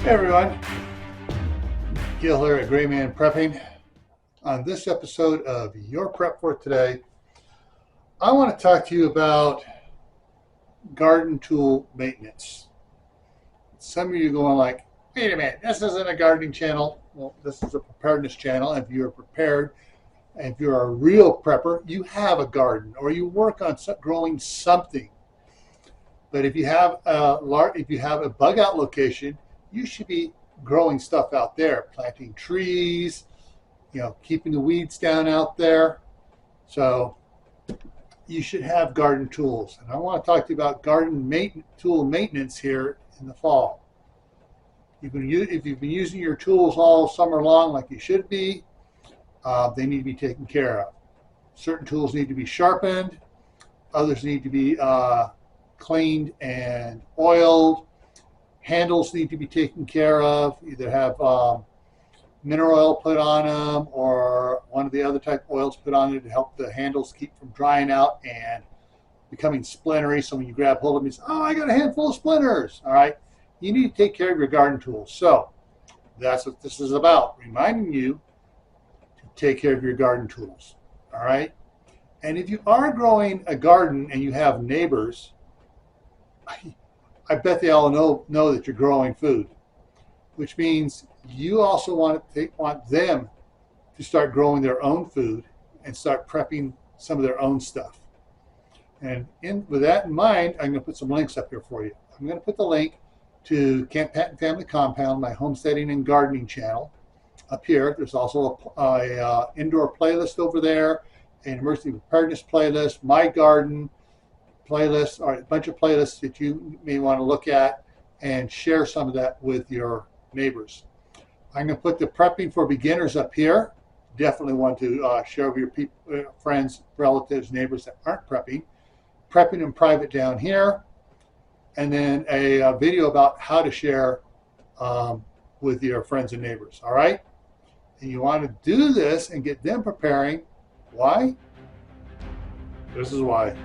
Hey everyone, Gil here at graymanprepping. On this episode of Your Prep for Today, I want to talk to you about garden tool maintenance. Some of you are going like, wait a minute, this isn't a gardening channel. Well, this is a preparedness channel. If you're prepared, if you're a real prepper, you have a garden or you work on growing something. But if you have a bug out location, you should be growing stuff out there, planting trees, keeping the weeds down out there. So you should have garden tools. And I want to talk to you about garden tool maintenance here in the fall. If you've been using your tools all summer long like you should be, they need to be taken care of. Certain tools need to be sharpened. Others need to be cleaned and oiled. Handles need to be taken care of. Either have mineral oil put on them or one of the other type of oils put on it to help the handles keep from drying out and becoming splintery. So when you grab hold of them, you say, oh, I got a handful of splinters. All right. You need to take care of your garden tools. So that's what this is about, reminding you to take care of your garden tools. All right. And if you are growing a garden and you have neighbors, I bet they all know that you're growing food, which means you also want them to start growing their own food and start prepping some of their own stuff. And with that in mind, I'm going to put some links up here for you. I'm going to put the link to Camp Patton Family Compound, my homesteading and gardening channel, up here. There's also a indoor playlist over there, an emergency preparedness playlist, my garden playlist, or a bunch of playlists that you may want to look at and share some of that with your neighbors. I'm going to put the prepping for beginners up here. Definitely want to share with your friends, relatives, neighbors that aren't prepping. Prepping in private down here. And then a video about how to share with your friends and neighbors. All right? And you want to do this and get them preparing. Why? This is why.